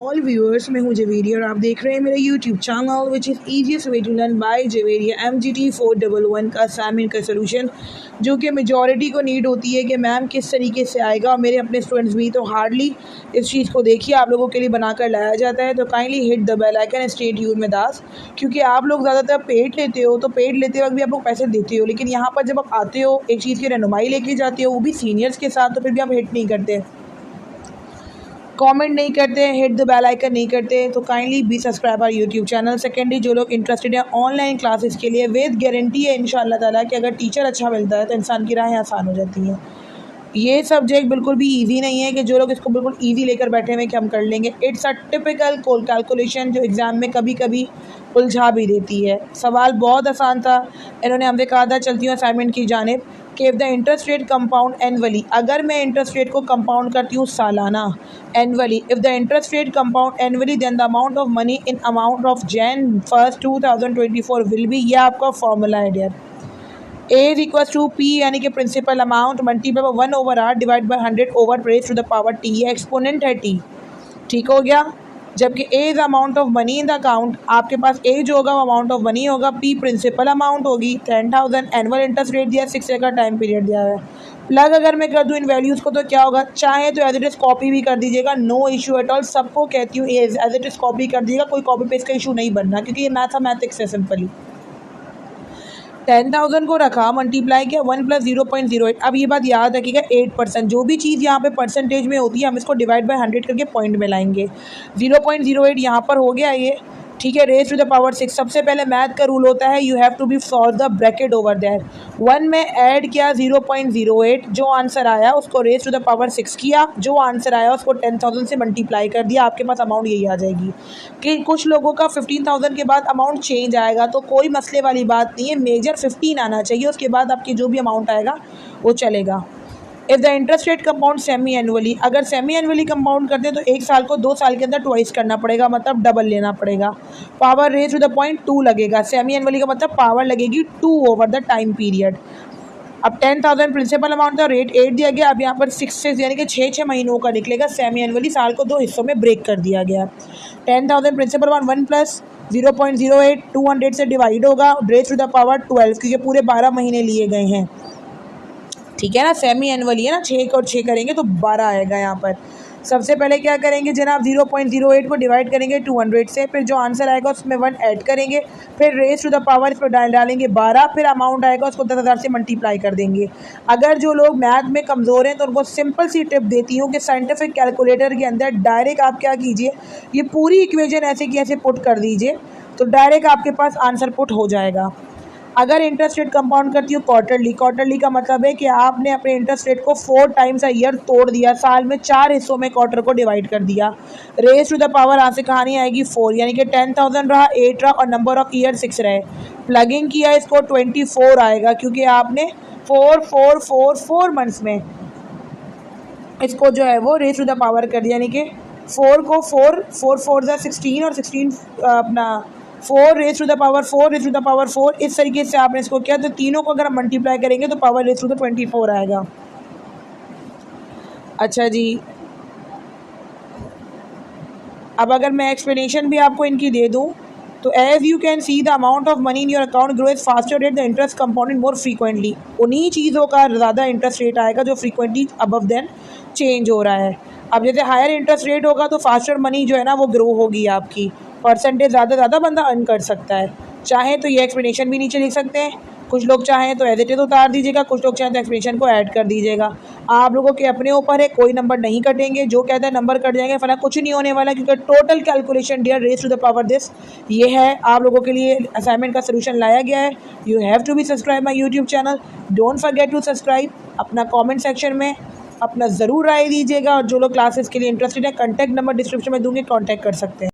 All viewers, मैं हूं जवेरिया और आप देख रहे हैं मेरा YouTube channel which is easiest way to learn by Javeria MGT 411 का असाइनमेंट का सलूशन, जो कि मेजॉरिटी को नीड होती है कि मैम किस तरीके से आएगा। और मेरे अपने स्टूडेंट्स भी तो हार्डली इस चीज़ को देखिए आप लोगों के लिए बनाकर लाया जाता है। तो kindly hit the bell icon and stay tuned में दास, क्योंकि आप लोग ज़्यादातर पेड लेते हो तो पेड लेते वक्त भी आप लोग पैसे देते हो, लेकिन यहाँ पर जब आप आते हो एक चीज़ की रहनुमाई लेके जाते हो वो भी सीनियर्स के साथ, तो फिर भी आप हिट नहीं करते, कमेंट नहीं करते, हिट द बेल आइकन नहीं करते। तो kindly be subscribe our YouTube channel. Secondly, जो लोग इंटरेस्टेड हैं ऑनलाइन क्लासेस के लिए, विद गारंटी है इंशाल्लाह ताला कि अगर टीचर अच्छा मिलता है तो इंसान की राहें आसान हो जाती हैं। ये सब्जेक्ट बिल्कुल भी इजी नहीं है कि जो लोग इसको बिल्कुल इजी लेकर बैठे हुए कि हम कर लेंगे। इट्स अ टिपिकल कैलकुलेशन जो एग्ज़ाम में कभी कभी उलझा भी देती है। सवाल बहुत आसान था, इन्होंने हमसे कहा था चलती हूँ असाइनमेंट की जानिब कि if the interest rate compound annually, अगर मैं इंटरेस्ट रेट को कंपाउंड करती हूँ सालाना annually, if the interest rate compound annually then the amount of money in amount of Jan 1, 2024 will be, यह आपका फॉर्मूला है dear. A is equals to P यानी कि principal amount multiply by 1/r divide by 100 over raise to the power t, ये exponent है t, ठीक हो गया। जबकि A is amount of money in the account, आपके पास A जो होगा वो अमाउंट ऑफ मनी होगा, P प्रिंसिपल अमाउंट होगी, 10,000 एनुअल इंटरेस्ट रेट दिया, 6 ईयर का टाइम पीरियड दिया है। प्लग अगर मैं कर दूँ इन वैल्यूज़ को तो क्या होगा, चाहे तो एज इट इज़ कॉपी भी कर दीजिएगा, नो इशू एट ऑल। सबको कहती हूँ एज इट इज़ कॉपी कर दीजिएगा, कोई कॉपी पेस्ट का इशू नहीं बनना, क्योंकि ये मैथमेटिक्स है सिंपली। 10,000 को रखा, मल्टीप्लाई किया 1 + 0.08। अब ये बात याद रखिएगा, 8%, जो भी चीज़ यहाँ पे परसेंटेज में होती है हम इसको डिवाइड बाय 100 करके पॉइंट में लाएंगे। 0.08 यहाँ पर हो गया ये, ठीक है। रेज़ टू द पावर 6, सबसे पहले मैथ का रूल होता है you have to be for the bracket over there. 1 में ऐड किया 0.08, जो आंसर आया उसको रेज़ टू द पावर 6 किया, जो आंसर आया उसको 10,000 से मल्टीप्लाई कर दिया, आपके पास अमाउंट यही आ जाएगी। कि कुछ लोगों का 15,000 के बाद अमाउंट चेंज आएगा, तो कोई मसले वाली बात नहीं है, मेजर 15 आना चाहिए, उसके बाद आपकी जो भी अमाउंट आएगा वो चलेगा। If the interest rate compound semi annually, अगर सेमी एनुअली कंपाउंड करते हैं तो 1 साल को 2 साल के अंदर ट्वाइस करना पड़ेगा, मतलब डबल लेना पड़ेगा। Power raise to the point 2 लगेगा, सेमी एनुअली का मतलब पावर लगेगी 2 ओवर द टाइम पीरियड। अब 10,000 प्रिंसिपल अमाउंट था, रेट 8 दिया गया, अब यहाँ पर 6 यानी कि 6 महीनों का निकलेगा। सेमी एनुअली साल को 2 हिस्सों में ब्रेक कर दिया गया। 10,000 प्रिंसिपल अमाउंट 1 + 0.08 200 से डिवाइड होगा, रेज़ टू द पावर 12, क्योंकि पूरे 12 महीने लिए गए हैं, ठीक है ना। सेमी एनुअली है ना, 6 और 6 करेंगे तो 12 आएगा यहाँ पर। सबसे पहले क्या करेंगे जनाब, 0.08 को डिवाइड करेंगे 200 से, फिर जो आंसर आएगा उसमें 1 ऐड करेंगे, फिर रेज़ टू द पावर इस पर डालेंगे 12, फिर अमाउंट आएगा उसको 10,000 से मल्टीप्लाई कर देंगे। अगर जो लोग मैथ में कमज़ोर हैं तो उनको सिंपल सी टिप देती हूँ कि साइंटिफिक कैलकुलेटर के अंदर डायरेक्ट आप क्या कीजिए, ये पूरी इक्वेशन ऐसे की ऐसे पुट कर दीजिए, तो डायरेक्ट आपके पास आंसर पुट हो जाएगा। अगर इंटरेस्ट रेट कंपाउंड करती हूँ क्वार्टरली का मतलब है कि आपने अपने इंटरेस्ट रेट को 4 टाइम्स अ ईयर तोड़ दिया, साल में 4 हिस्सों में क्वार्टर को डिवाइड कर दिया। रेज़ टू द पावर यहाँ से कहानी आएगी 4, यानी कि 10,000 रहा, 8 रहा और नंबर ऑफ ईयर 6 रहे। प्लगिंग किया इसको 24 आएगा, क्योंकि आपने 4 मंथ्स में इसको जो है वो रेज़ टू द पावर कर दिया, यानी कि 4 को 4 4 16 और 16 अपना 4 raise to the power 4 raise to the power 4, इस तरीके से आपने इसको किया। तो तीनों को अगर हम मल्टीप्लाई करेंगे तो पावर रेज़ टू द 24 आएगा। अच्छा जी, अब अगर मैं एक्सप्लेनेशन भी आपको इनकी दे दूँ तो as you can see the amount of money in your account grow is faster rate the interest compounded more frequently, उन्हीं चीज़ों का ज़्यादा इंटरेस्ट रेट आएगा जो फ्रीक्वेंटली अबव देन चेंज हो रहा है। अब जैसे हायर इंटरेस्ट रेट होगा तो फास्टर मनी जो है ना वो ग्रो होगी, आपकी परसेंटेज ज़्यादा बंदा अर्न कर सकता है। चाहे तो ये एक्सप्लेनेशन भी नीचे लिख सकते हैं, कुछ लोग चाहें तो एज इट इज़ उतार दीजिएगा, कुछ लोग चाहें तो एक्सप्लेनेशन को ऐड कर दीजिएगा। आप लोगों के अपने ऊपर है, कोई नंबर नहीं कटेंगे, जो कहता है नंबर कट जाएंगे फला कुछ नहीं होने वाला, क्योंकि total calculation dear raise to the power this, ये है आप लोगों के लिए असाइनमेंट का सोल्यूशन लाया गया है। You have to be subscribe my YouTube channel, don't forget to subscribe. अपना कॉमेंट सेक्शन में अपना ज़रूर राय दीजिएगा, और जो लोग क्लासेस के लिए इंटरेस्टेड है कॉन्टैक्ट नंबर डिस्क्रिप्शन में दूंगे, कॉन्टैक्ट कर सकते हैं।